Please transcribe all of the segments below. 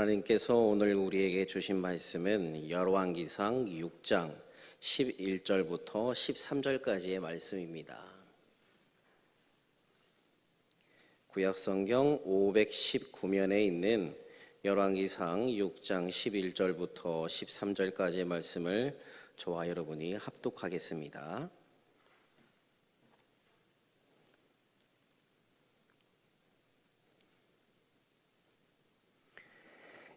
하나님께서 오늘 우리에게 주신 말씀은 열왕기상 6장 11절부터 13절까지의 말씀입니다. 구약성경 519면에 있는 열왕기상 6장 11절부터 13절까지의 말씀을 저와 여러분이 합독하겠습니다.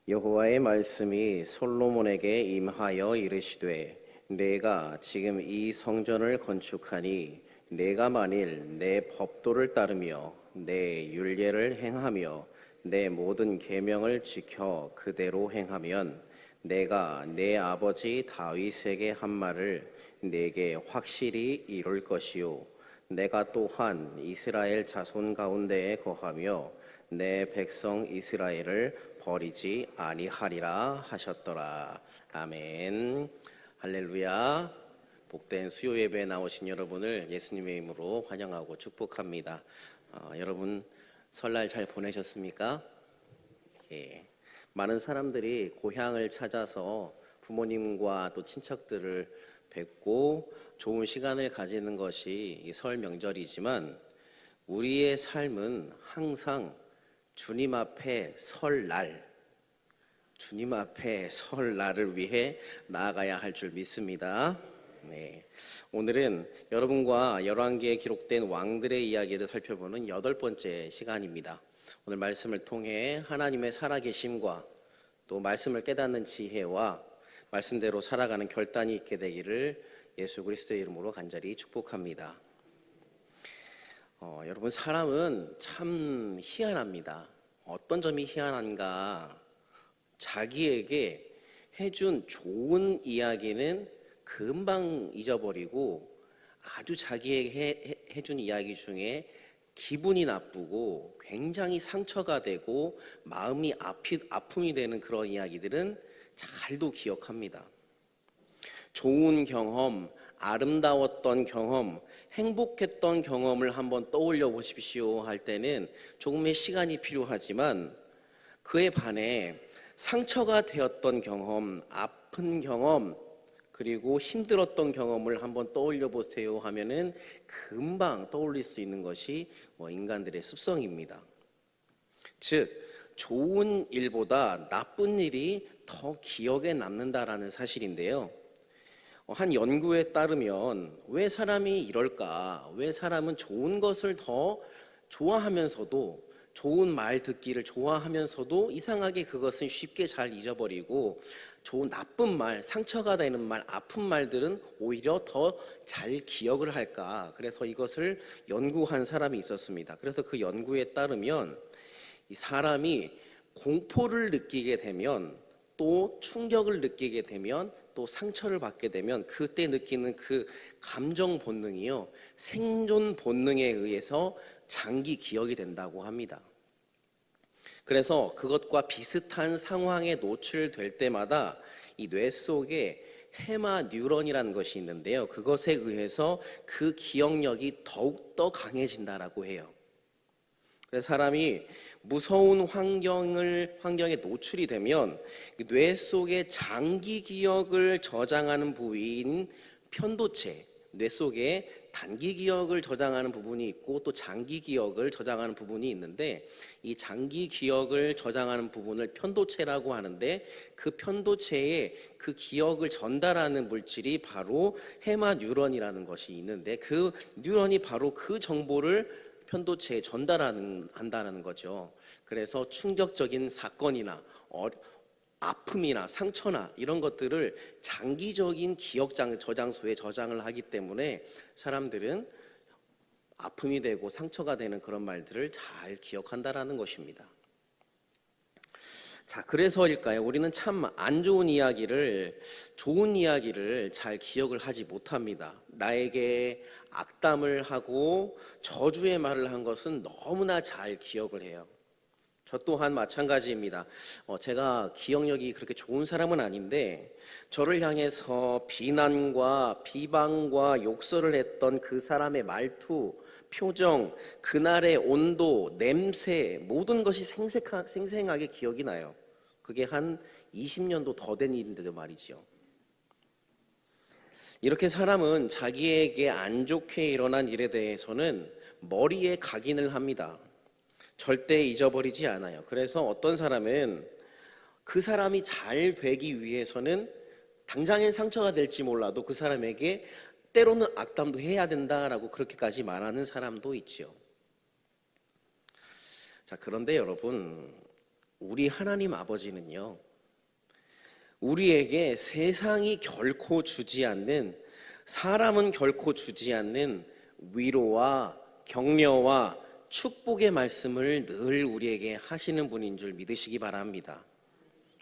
여호와의 말씀이 솔로몬에게 임하여 이르시되 내가 지금 이 성전을 건축하니 내가 만일 내 법도를 따르며 내 율례를 행하며 내 모든 계명을 지켜 그대로 행하면 내가 내 아버지 다윗에게 한 말을 내게 확실히 이룰 것이요 내가 또한 이스라엘 자손 가운데에 거하며 내 백성 이스라엘을 버리지 아니하리라 하셨더라. 아멘. 할렐루야. 복된 수요 예배에 나오신 여러분을 예수님의 이름으로 환영하고 축복합니다. 여러분 설날 잘 보내셨습니까? 예. 많은 사람들이 고향을 찾아서 부모님과 또 친척들을 뵙고 좋은 시간을 가지는 것이 이 설 명절이지만 우리의 삶은 항상 주님 앞에 설날을 위해 나아가야 할 줄 믿습니다. 네. 오늘은 여러분과 열왕기에 기록된 왕들의 이야기를 살펴보는 8번째 시간입니다. 오늘 말씀을 통해 하나님의 살아계심과 또 말씀을 깨닫는 지혜와 말씀대로 살아가는 결단이 있게 되기를 예수 그리스도의 이름으로 간절히 축복합니다. 여러분 사람은 참 희한합니다. 어떤 점이 희한한가? 자기에게 해준 좋은 이야기는 금방 잊어버리고 아주 자기에게 해준 이야기 중에 기분이 나쁘고 굉장히 상처가 되고 마음이 아픔이 되는 그런 이야기들은 잘도 기억합니다. 좋은 경험, 아름다웠던 경험, 행복했던 경험을 한번 떠올려 보십시오 할 때는 조금의 시간이 필요하지만 그에 반해 상처가 되었던 경험, 아픈 경험, 그리고 힘들었던 경험을 한번 떠올려 보세요 하면은 금방 떠올릴 수 있는 것이 인간들의 습성입니다. 즉 좋은 일보다 나쁜 일이 더 기억에 남는다라는 사실인데요. 한 연구에 따르면 왜 사람이 이럴까? 왜 사람은 좋은 것을 더 좋아하면서도 좋은 말 듣기를 좋아하면서도 이상하게 그것은 쉽게 잘 잊어버리고 좋은 나쁜 말, 상처가 되는 말, 아픈 말들은 오히려 더 잘 기억을 할까? 그래서 이것을 연구한 사람이 있었습니다. 그래서 그 연구에 따르면 이 사람이 공포를 느끼게 되면 또 충격을 느끼게 되면 또 상처를 받게 되면 그때 느끼는 그 감정 본능이요 생존 본능에 의해서 장기 기억이 된다고 합니다. 그래서 그것과 비슷한 상황에 노출될 때마다 이 뇌 속에 헤마 뉴런이라는 것이 있는데요. 그것에 의해서 그 기억력이 더욱더 강해진다라고 해요. 그래서 사람이 무서운 환경에 노출이 되면 뇌 속의 장기 기억을 저장하는 부위인 편도체, 뇌 속에 단기 기억을 저장하는 부분이 있고 또 장기 기억을 저장하는 부분이 있는데 이 장기 기억을 저장하는 부분을 편도체라고 하는데 그 편도체에 그 기억을 전달하는 물질이 바로 헤마 뉴런이라는 것이 있는데 그 뉴런이 바로 그 정보를 편도체에 전달한다는 거죠. 그래서 충격적인 사건이나 아픔이나 상처나 이런 것들을 장기적인 기억 저장소에 저장을 하기 때문에 사람들은 아픔이 되고 상처가 되는 그런 말들을 잘 기억한다라는 것입니다. 자, 그래서일까요? 우리는 참 안 좋은 이야기를, 좋은 이야기를 잘 기억을 하지 못합니다. 나에게 악담을 하고 저주의 말을 한 것은 너무나 잘 기억을 해요. 저 또한 마찬가지입니다. 제가 기억력이 그렇게 좋은 사람은 아닌데 저를 향해서 비난과 비방과 욕설을 했던 그 사람의 말투, 표정, 그날의 온도, 냄새 모든 것이 생생하게 기억이 나요. 그게 한 20년도 더 된 일인데도 말이죠. 이렇게 사람은 자기에게 안 좋게 일어난 일에 대해서는 머리에 각인을 합니다. 절대 잊어버리지 않아요. 그래서 어떤 사람은 그 사람이 잘 되기 위해서는 당장엔 상처가 될지 몰라도 그 사람에게 때로는 악담도 해야 된다라고 그렇게까지 말하는 사람도 있죠. 자, 그런데 여러분, 우리 하나님 아버지는요, 우리에게 세상이 결코 주지 않는, 사람은 결코 주지 않는 위로와 격려와 축복의 말씀을 늘 우리에게 하시는 분인 줄 믿으시기 바랍니다.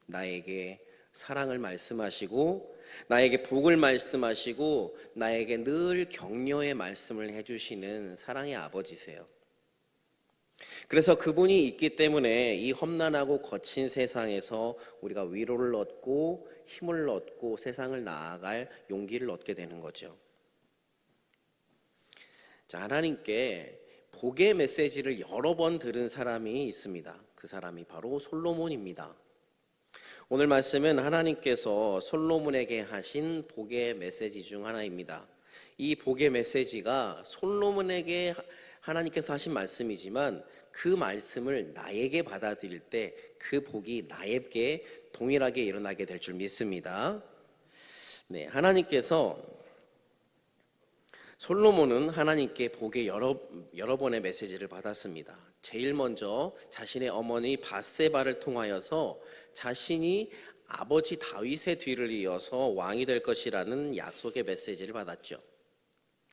나에게 사랑을 말씀하시고, 나에게 복을 말씀하시고, 나에게 늘 격려의 말씀을 해주시는 사랑의 아버지세요. 그래서 그분이 있기 때문에 이 험난하고 거친 세상에서 우리가 위로를 얻고 힘을 얻고 세상을 나아갈 용기를 얻게 되는 거죠. 자, 하나님께 복의 메시지를 여러 번 들은 사람이 있습니다. 그 사람이 바로 솔로몬입니다. 오늘 말씀은 하나님께서 솔로몬에게 하신 복의 메시지 중 하나입니다. 이 복의 메시지가 솔로몬에게 하나님께서 하신 말씀이지만 그 말씀을 나에게 받아들일 때 그 복이 나에게 동일하게 일어나게 될 줄 믿습니다. 네, 하나님께서 솔로몬은 하나님께 복의 여러 번의 메시지를 받았습니다. 제일 먼저 자신의 어머니 밧세바를 통하여서 자신이 아버지 다윗의 뒤를 이어서 왕이 될 것이라는 약속의 메시지를 받았죠.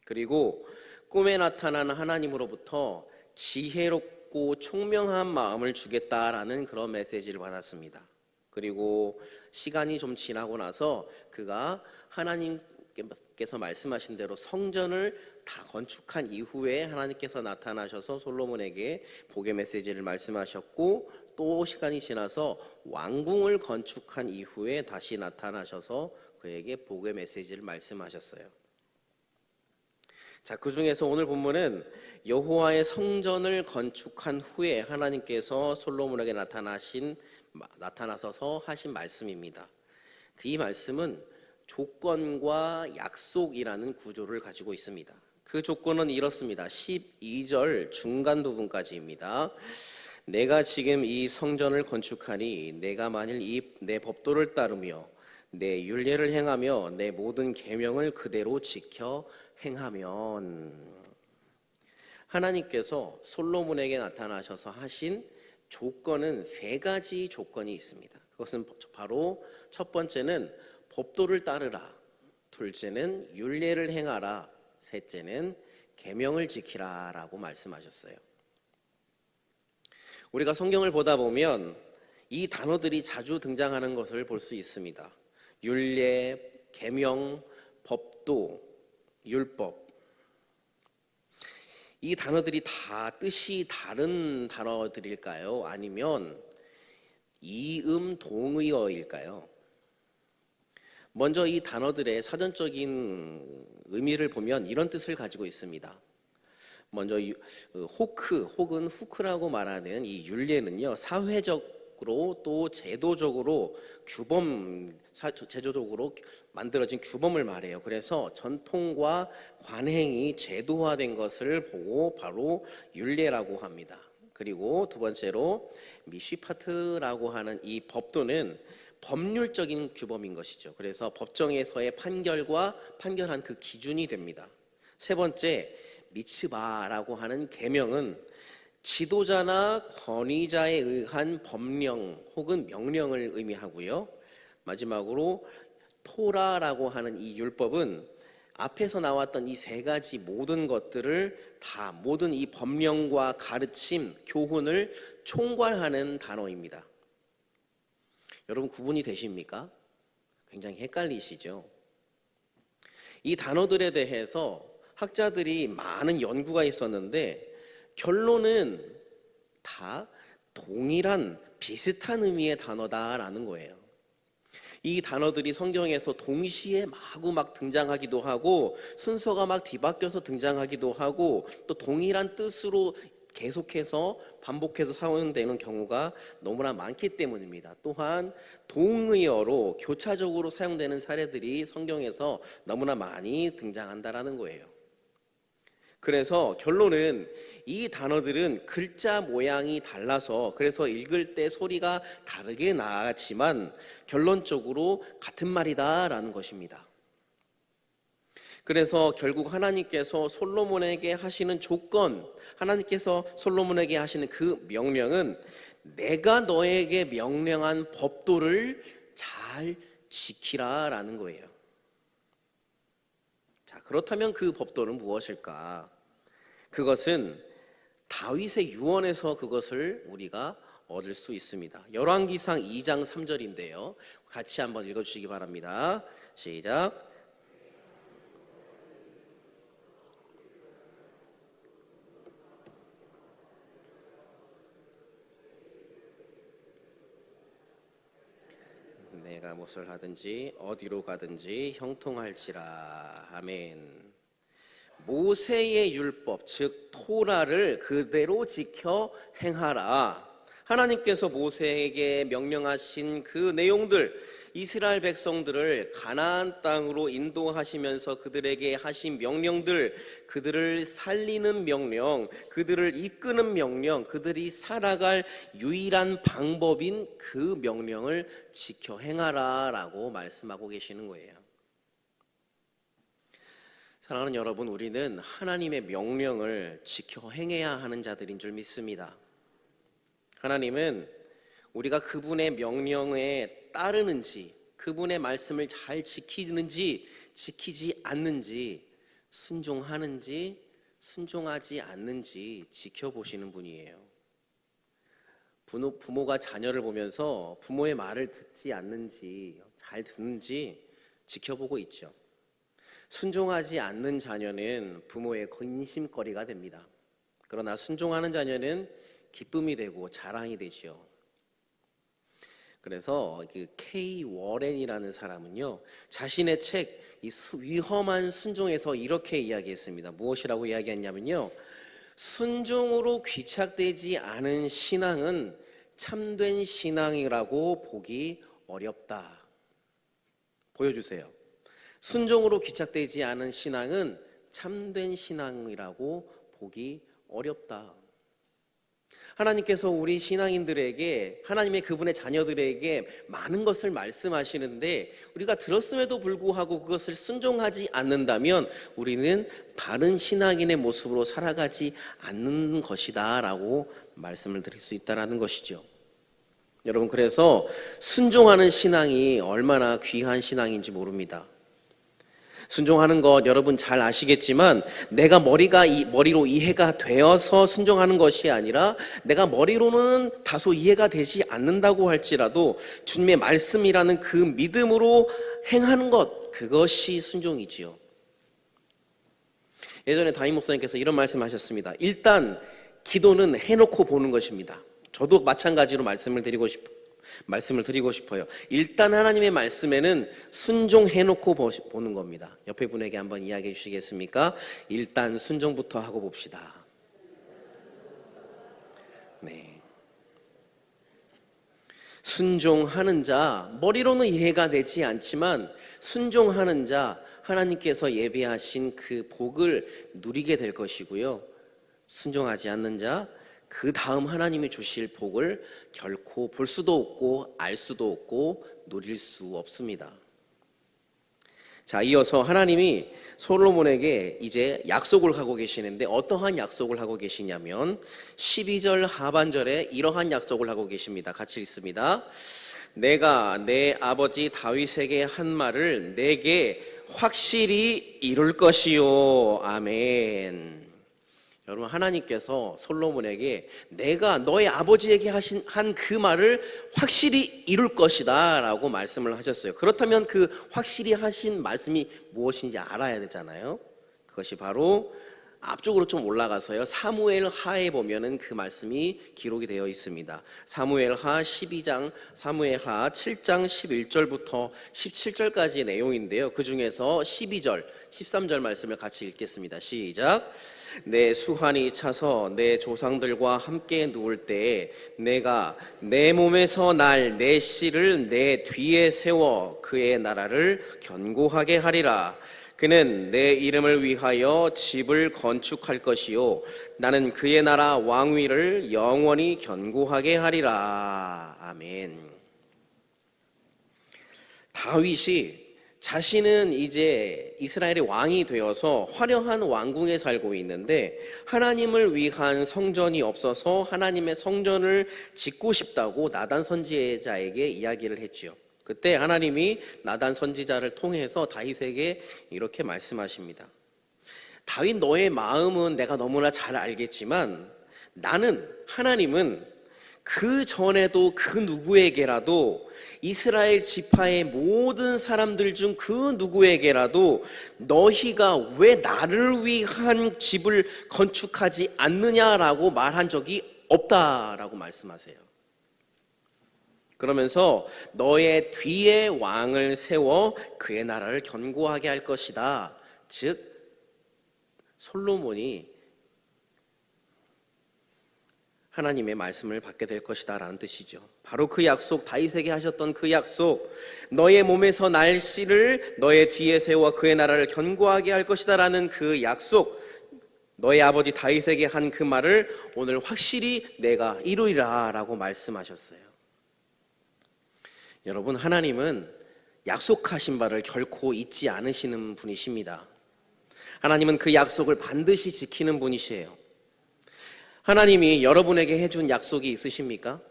그리고 꿈에 나타난 하나님으로부터 지혜롭고 총명한 마음을 주겠다라는 그런 메시지를 받았습니다. 그리고 시간이 좀 지나고 나서 그가 하나님께서 말씀하신 대로 성전을 다 건축한 이후에 하나님께서 나타나셔서 솔로몬에게 복의 메시지를 말씀하셨고, 또 시간이 지나서 왕궁을 건축한 이후에 다시 나타나셔서 그에게 복의 메시지를 말씀하셨어요. 자, 그 중에서 오늘 본문은 여호와의 성전을 건축한 후에 하나님께서 솔로몬에게 나타나셔서 하신 말씀입니다. 이 말씀은 조건과 약속이라는 구조를 가지고 있습니다. 그 조건은 이렇습니다. 12절 중간 부분까지입니다. 내가 지금 이 성전을 건축하니 내가 만일 내 법도를 따르며 내 율례를 행하며 내 모든 계명을 그대로 지켜 행하면, 하나님께서 솔로몬에게 나타나셔서 하신 조건은 세 가지 조건이 있습니다. 그것은 바로 첫 번째는 법도를 따르라, 둘째는 율례를 행하라, 셋째는 계명을 지키라 라고 말씀하셨어요. 우리가 성경을 보다 보면 이 단어들이 자주 등장하는 것을 볼 수 있습니다. 율례, 계명, 법도, 율법. 이 단어들이 다 뜻이 다른 단어들일까요? 아니면 이음동의어일까요? 먼저 이 단어들의 사전적인 의미를 보면 이런 뜻을 가지고 있습니다. 먼저 호크 혹은 후크라고 말하는 이 율례는요, 사회적으로 또 제도적으로 제도적으로 만들어진 규범을 말해요. 그래서 전통과 관행이 제도화된 것을 보고 바로 율례라고 합니다. 그리고 두 번째로 미시파트라고 하는 이 법도는 법률적인 규범인 것이죠. 그래서 법정에서의 판결한 그 기준이 됩니다. 세 번째, 미츠바라고 하는 계명은 지도자나 권위자에 의한 법령 혹은 명령을 의미하고요. 마지막으로 토라라고 하는 이 율법은 앞에서 나왔던 이 세 가지 모든 것들을 다 모든 이 법령과 가르침, 교훈을 총괄하는 단어입니다. 여러분 구분이 되십니까? 굉장히 헷갈리시죠? 이 단어들에 대해서 학자들이 많은 연구가 있었는데 결론은 다 동일한 비슷한 의미의 단어다라는 거예요. 이 단어들이 성경에서 동시에 마구 막 등장하기도 하고 순서가 막 뒤바뀌어서 등장하기도 하고 또 동일한 뜻으로 계속해서 반복해서 사용되는 경우가 너무나 많기 때문입니다. 또한 동의어로 교차적으로 사용되는 사례들이 성경에서 너무나 많이 등장한다라는 거예요. 그래서 결론은 이 단어들은 글자 모양이 달라서 그래서 읽을 때 소리가 다르게 나지만 결론적으로 같은 말이다라는 것입니다. 그래서 결국 하나님께서 솔로몬에게 하시는 조건, 하나님께서 솔로몬에게 하시는 그 명령은 내가 너에게 명령한 법도를 잘 지키라라는 거예요. 자, 그렇다면 그 법도는 무엇일까? 그것은 다윗의 유언에서 그것을 우리가 얻을 수 있습니다. 열왕기상 2장 3절인데요. 같이 한번 읽어주시기 바랍니다. 시작. 내가 무엇을 하든지 어디로 가든지 형통할지라. 아멘. 모세의 율법 즉 토라를 그대로 지켜 행하라. 하나님께서 모세에게 명령하신 그 내용들, 이스라엘 백성들을 가나안 땅으로 인도하시면서 그들에게 하신 명령들, 그들을 살리는 명령, 그들을 이끄는 명령, 그들이 살아갈 유일한 방법인 그 명령을 지켜 행하라 라고 말씀하고 계시는 거예요. 사랑하는 여러분, 우리는 하나님의 명령을 지켜 행해야 하는 자들인 줄 믿습니다. 하나님은 우리가 그분의 명령에 따르는지, 그분의 말씀을 잘 지키는지 지키지 않는지, 순종하는지 순종하지 않는지 지켜보시는 분이에요. 부모가 자녀를 보면서 부모의 말을 듣지 않는지 잘 듣는지 지켜보고 있죠. 순종하지 않는 자녀는 부모의 근심거리가 됩니다. 그러나 순종하는 자녀는 기쁨이 되고 자랑이 되죠. 그래서 K 워렌이라는 사람은요, 자신의 책 위험한 순종에서 이렇게 이야기했습니다. 무엇이라고 이야기했냐면요, 순종으로 귀착되지 않은 신앙은 참된 신앙이라고 보기 어렵다. 보여주세요. 순종으로 귀착되지 않은 신앙은 참된 신앙이라고 보기 어렵다. 하나님께서 우리 신앙인들에게, 하나님의 그분의 자녀들에게 많은 것을 말씀하시는데 우리가 들었음에도 불구하고 그것을 순종하지 않는다면 우리는 바른 신앙인의 모습으로 살아가지 않는 것이다 라고 말씀을 드릴 수 있다는 것이죠. 여러분, 그래서 순종하는 신앙이 얼마나 귀한 신앙인지 모릅니다. 순종하는 것 여러분 잘 아시겠지만 내가 머리로 이해가 되어서 순종하는 것이 아니라 내가 머리로는 다소 이해가 되지 않는다고 할지라도 주님의 말씀이라는 그 믿음으로 행하는 것, 그것이 순종이지요. 예전에 담임 목사님께서 이런 말씀하셨습니다. 일단 기도는 해놓고 보는 것입니다. 저도 마찬가지로 말씀을 드리고 싶어요. 일단 하나님의 말씀에는 순종해놓고 보는 겁니다. 옆에 분에게 한번 이야기해 주시겠습니까? 일단 순종부터 하고 봅시다. 네. 순종하는 자, 머리로는 이해가 되지 않지만 순종하는 자, 하나님께서 예비하신 그 복을 누리게 될 것이고요. 순종하지 않는 자, 그 다음 하나님이 주실 복을 결코 볼 수도 없고 알 수도 없고 누릴 수 없습니다. 자, 이어서 하나님이 솔로몬에게 이제 약속을 하고 계시는데 어떠한 약속을 하고 계시냐면 12절 하반절에 이러한 약속을 하고 계십니다. 같이 읽습니다. 내가 내 아버지 다윗에게 한 말을 내게 확실히 이룰 것이요. 아멘. 여러분, 하나님께서 솔로몬에게 내가 너의 아버지에게 한 그 말을 확실히 이룰 것이다 라고 말씀을 하셨어요. 그렇다면 그 확실히 하신 말씀이 무엇인지 알아야 되잖아요. 그것이 바로 앞쪽으로 좀 올라가서요, 사무엘 하에 보면은 그 말씀이 기록이 되어 있습니다. 사무엘 하 12장, 사무엘 하 7장 11절부터 17절까지의 내용인데요. 그 중에서 12절, 13절 말씀을 같이 읽겠습니다. 시작. 내 수환이 차서 내 조상들과 함께 누울 때에 내가 내 몸에서 날 내 씨를 내 뒤에 세워 그의 나라를 견고하게 하리라. 그는 내 이름을 위하여 집을 건축할 것이요 나는 그의 나라 왕위를 영원히 견고하게 하리라. 아멘. 다윗이 자신은 이제 이스라엘의 왕이 되어서 화려한 왕궁에 살고 있는데 하나님을 위한 성전이 없어서 하나님의 성전을 짓고 싶다고 나단 선지자에게 이야기를 했지요. 그때 하나님이 나단 선지자를 통해서 다윗에게 이렇게 말씀하십니다. 다윗, 너의 마음은 내가 너무나 잘 알겠지만 하나님은 그 전에도 그 누구에게라도 이스라엘 지파의 모든 사람들 중 그 누구에게라도 너희가 왜 나를 위한 집을 건축하지 않느냐라고 말한 적이 없다라고 말씀하세요. 그러면서 너의 뒤에 왕을 세워 그의 나라를 견고하게 할 것이다. 즉 솔로몬이 하나님의 말씀을 받게 될 것이다 라는 뜻이죠. 바로 그 약속, 다윗에게 하셨던 그 약속, 너의 몸에서 날 씨를 너의 뒤에 세워 그의 나라를 견고하게 할 것이다 라는 그 약속, 너의 아버지 다윗에게 한 그 말을 오늘 확실히 내가 이루리라 라고 말씀하셨어요. 여러분, 하나님은 약속하신 바를 결코 잊지 않으시는 분이십니다. 하나님은 그 약속을 반드시 지키는 분이시에요. 하나님이 여러분에게 해준 약속이 있으십니까?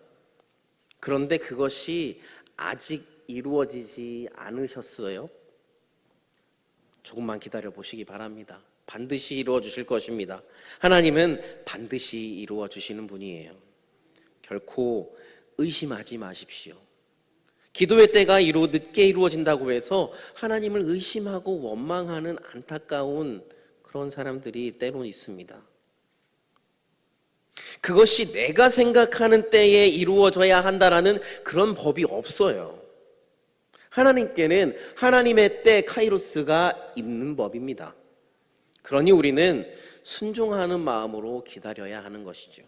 그런데 그것이 아직 이루어지지 않으셨어요? 조금만 기다려 보시기 바랍니다. 반드시 이루어 주실 것입니다. 하나님은 반드시 이루어 주시는 분이에요. 결코 의심하지 마십시오. 기도의 때가 늦게 이루어진다고 해서 하나님을 의심하고 원망하는 안타까운 그런 사람들이 때론 있습니다. 그것이 내가 생각하는 때에 이루어져야 한다라는 그런 법이 없어요. 하나님께는 하나님의 때 카이로스가 있는 법입니다. 그러니 우리는 순종하는 마음으로 기다려야 하는 것이죠.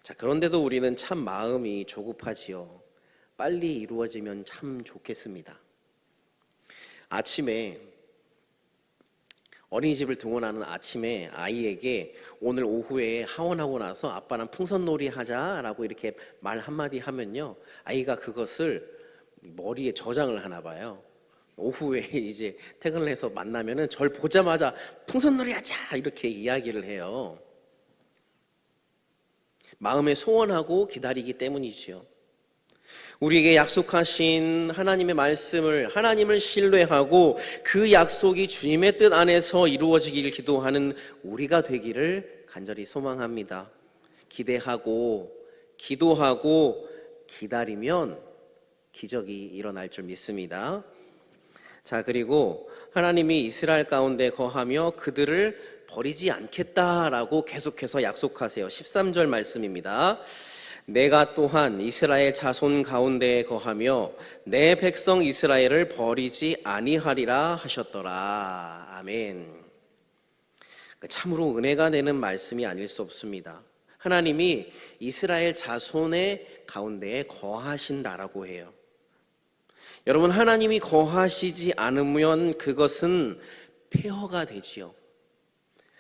자, 그런데도 우리는 참 마음이 조급하지요. 빨리 이루어지면 참 좋겠습니다. 아침에 어린이집을 등원하는 아침에 아이에게 오늘 오후에 하원하고 나서 아빠랑 풍선놀이 하자라고 이렇게 말 한마디 하면요, 아이가 그것을 머리에 저장을 하나 봐요. 오후에 이제 퇴근을 해서 만나면은 절 보자마자 풍선놀이 하자 이렇게 이야기를 해요. 마음에 소원하고 기다리기 때문이지요. 우리에게 약속하신 하나님의 말씀을, 하나님을 신뢰하고 그 약속이 주님의 뜻 안에서 이루어지기를 기도하는 우리가 되기를 간절히 소망합니다. 기대하고 기도하고 기다리면 기적이 일어날 줄 믿습니다. 자, 그리고 하나님이 이스라엘 가운데 거하며 그들을 버리지 않겠다라고 계속해서 약속하세요. 13절 말씀입니다. 내가 또한 이스라엘 자손 가운데에 거하며 내 백성 이스라엘을 버리지 아니하리라 하셨더라. 아멘. 참으로 은혜가 되는 말씀이 아닐 수 없습니다. 하나님이 이스라엘 자손의 가운데에 거하신다라고 해요. 여러분, 하나님이 거하시지 않으면 그것은 폐허가 되지요.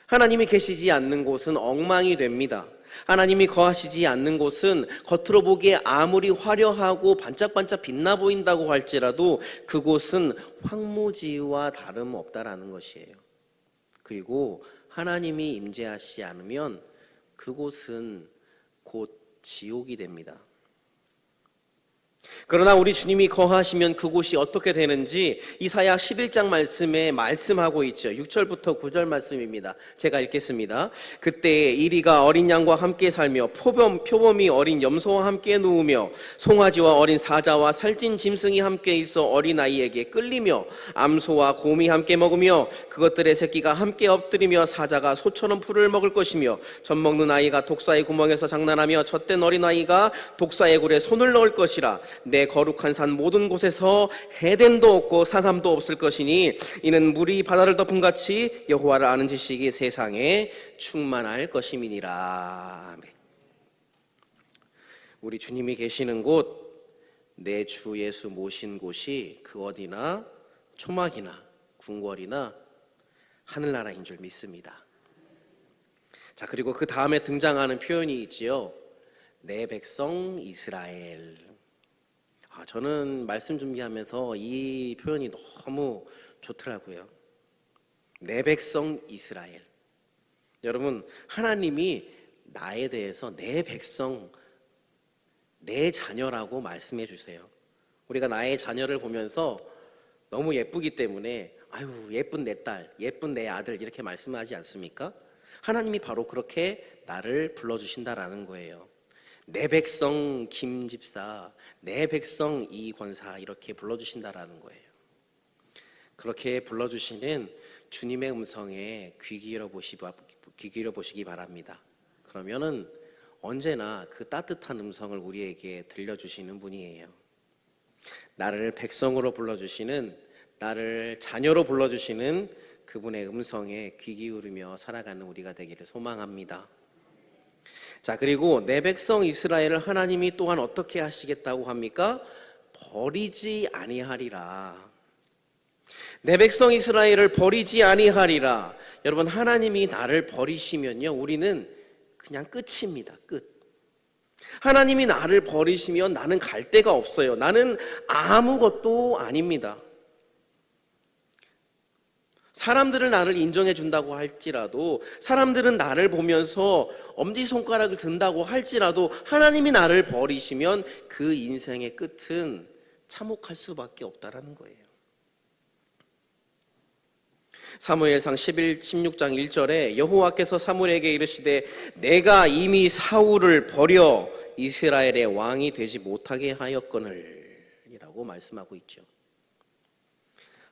하나님이 계시지 않는 곳은 엉망이 됩니다. 하나님이 거하시지 않는 곳은 겉으로 보기에 아무리 화려하고 반짝반짝 빛나 보인다고 할지라도 그곳은 황무지와 다름없다라는 것이에요. 그리고 하나님이 임재하시지 않으면 그곳은 곧 지옥이 됩니다. 그러나 우리 주님이 거하시면 그곳이 어떻게 되는지 이사야 11장 말씀에 말씀하고 있죠. 6절부터 9절 말씀입니다. 제가 읽겠습니다. 그때에 이리가 어린 양과 함께 살며 표범이 어린 염소와 함께 누우며 송아지와 어린 사자와 살찐 짐승이 함께 있어 어린아이에게 끌리며 암소와 곰이 함께 먹으며 그것들의 새끼가 함께 엎드리며 사자가 소처럼 풀을 먹을 것이며 젖 먹는 아이가 독사의 구멍에서 장난하며 젖된 어린아이가 독사의 굴에 손을 넣을 것이라. 내 거룩한 산 모든 곳에서 해됨도 없고 상함도 없을 것이니 이는 물이 바다를 덮은 같이 여호와를 아는 지식이 세상에 충만할 것임이니라. 아멘. 우리 주님이 계시는 곳, 내 주 예수 모신 곳이 그 어디나 초막이나 궁궐이나 하늘나라인 줄 믿습니다. 자, 그리고 그 다음에 등장하는 표현이 있지요. 내 백성 이스라엘. 저는 말씀 준비하면서 이 표현이 너무 좋더라고요. 내 백성 이스라엘. 여러분, 하나님이 나에 대해서 내 백성, 내 자녀라고 말씀해 주세요. 우리가 나의 자녀를 보면서 너무 예쁘기 때문에 아유, 예쁜 내 딸, 예쁜 내 아들 이렇게 말씀하지 않습니까? 하나님이 바로 그렇게 나를 불러주신다라는 거예요. 내 백성 김 집사, 내 백성 이 권사 이렇게 불러주신다라는 거예요. 그렇게 불러주시는 주님의 음성에 귀 기울여 보시기 바랍니다. 그러면은 언제나 그 따뜻한 음성을 우리에게 들려주시는 분이에요. 나를 백성으로 불러주시는, 나를 자녀로 불러주시는 그분의 음성에 귀 기울이며 살아가는 우리가 되기를 소망합니다. 자, 그리고 내 백성 이스라엘을 하나님이 또한 어떻게 하시겠다고 합니까? 버리지 아니하리라. 내 백성 이스라엘을 버리지 아니하리라. 여러분, 하나님이 나를 버리시면요, 우리는 그냥 끝입니다. 끝. 하나님이 나를 버리시면 나는 갈 데가 없어요. 나는 아무것도 아닙니다. 사람들을 나를 인정해 준다고 할지라도, 사람들은 나를 보면서 엄지손가락을 든다고 할지라도 하나님이 나를 버리시면 그 인생의 끝은 참혹할 수밖에 없다라는 거예요. 사무엘상 16장 1절에 여호와께서 사무엘에게 이르시되 내가 이미 사울을 버려 이스라엘의 왕이 되지 못하게 하였거늘 이라고 말씀하고 있죠.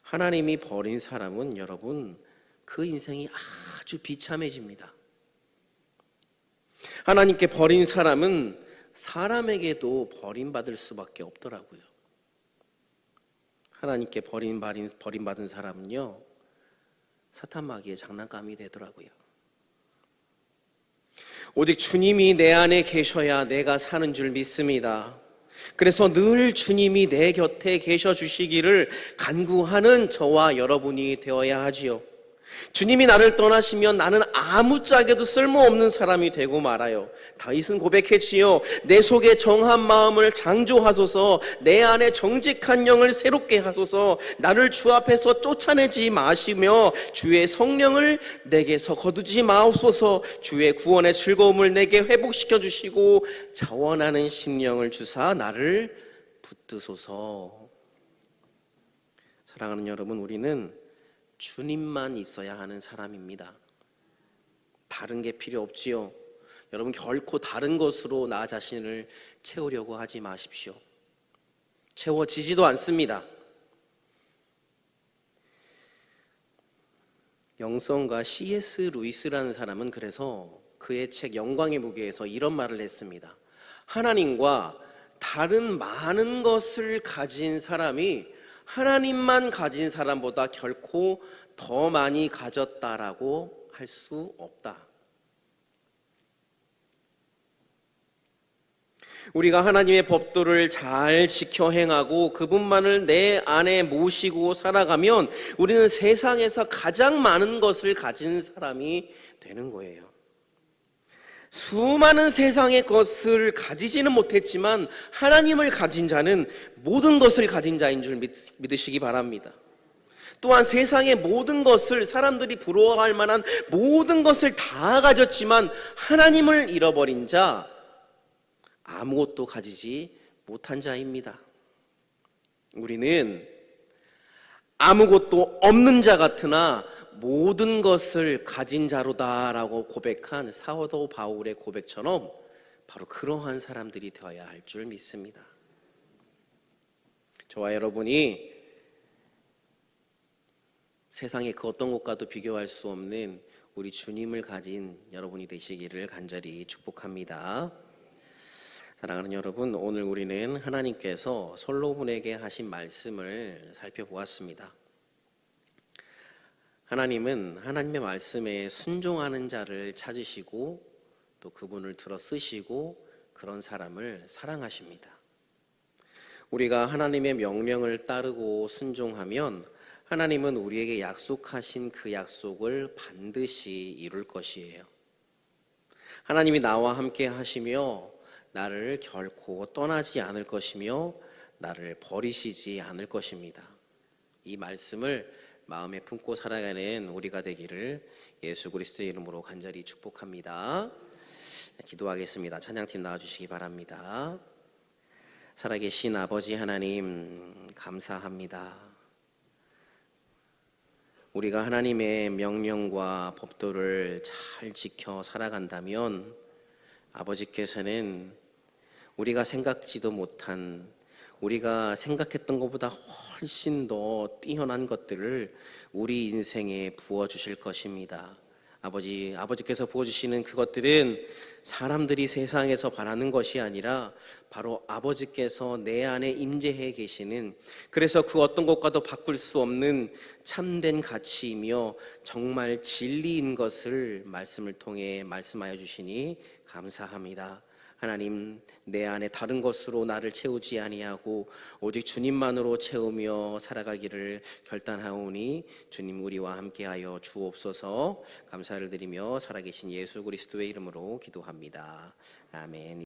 하나님이 버린 사람은 여러분 그 인생이 아주 비참해집니다. 하나님께 버린 사람은 사람에게도 버림받을 수밖에 없더라고요. 하나님께 버림받은 사람은요, 사탄 마귀의 장난감이 되더라고요. 오직 주님이 내 안에 계셔야 내가 사는 줄 믿습니다. 그래서 늘 주님이 내 곁에 계셔 주시기를 간구하는 저와 여러분이 되어야 하지요. 주님이 나를 떠나시면 나는 아무짝에도 쓸모없는 사람이 되고 말아요. 다윗은 고백했지요. 내 속에 정한 마음을 창조하소서, 내 안에 정직한 영을 새롭게 하소서. 나를 주 앞에서 쫓아내지 마시며 주의 성령을 내게서 거두지 마옵소서. 주의 구원의 즐거움을 내게 회복시켜 주시고 자원하는 심령을 주사 나를 붙드소서. 사랑하는 여러분, 우리는 주님만 있어야 하는 사람입니다. 다른 게 필요 없지요. 여러분, 결코 다른 것으로 나 자신을 채우려고 하지 마십시오. 채워지지도 않습니다. 영성가 C.S. 루이스라는 사람은 그래서 그의 책 영광의 무게에서 이런 말을 했습니다. 하나님과 다른 많은 것을 가진 사람이 하나님만 가진 사람보다 결코 더 많이 가졌다라고 할 수 없다. 우리가 하나님의 법도를 잘 지켜 행하고 그분만을 내 안에 모시고 살아가면 우리는 세상에서 가장 많은 것을 가진 사람이 되는 거예요. 수많은 세상의 것을 가지지는 못했지만 하나님을 가진 자는 모든 것을 가진 자인 줄 믿으시기 바랍니다. 또한 세상의 모든 것을, 사람들이 부러워할 만한 모든 것을 다 가졌지만 하나님을 잃어버린 자, 아무것도 가지지 못한 자입니다. 우리는 아무것도 없는 자 같으나 모든 것을 가진 자로다라고 고백한 사도 바울의 고백처럼 바로 그러한 사람들이 되어야 할 줄 믿습니다. 저와 여러분이 세상의 그 어떤 것과도 비교할 수 없는 우리 주님을 가진 여러분이 되시기를 간절히 축복합니다. 사랑하는 여러분, 오늘 우리는 하나님께서 솔로몬에게 하신 말씀을 살펴보았습니다. 하나님은 하나님의 말씀에 순종하는 자를 찾으시고 또 그분을 들어 쓰시고 그런 사람을 사랑하십니다. 우리가 하나님의 명령을 따르고 순종하면 하나님은 우리에게 약속하신 그 약속을 반드시 이룰 것이에요. 하나님이 나와 함께 하시며 나를 결코 떠나지 않을 것이며 나를 버리시지 않을 것입니다. 이 말씀을 마음에 품고 살아가는 우리가 되기를 예수 그리스도의 이름으로 간절히 축복합니다. 기도하겠습니다. 찬양팀 나와주시기 바랍니다. 살아계신 아버지 하나님 감사합니다. 우리가 하나님의 명령과 법도를 잘 지켜 살아간다면 아버지께서는 우리가 생각지도 못한, 우리가 생각했던 것보다 훨씬 더 뛰어난 것들을 우리 인생에 부어주실 것입니다. 아버지께서 부어주시는 그것들은 사람들이 세상에서 바라는 것이 아니라 바로 아버지께서 내 안에 임재해 계시는, 그래서 그 어떤 것과도 바꿀 수 없는 참된 가치이며 정말 진리인 것을 말씀을 통해 말씀하여 주시니 감사합니다. 하나님, 내 안에 다른 것으로 나를 채우지 아니하고 오직 주님만으로 채우며 살아가기를 결단하오니 주님 우리와 함께하여 주옵소서. 감사를 드리며 살아계신 예수 그리스도의 이름으로 기도합니다. 아멘.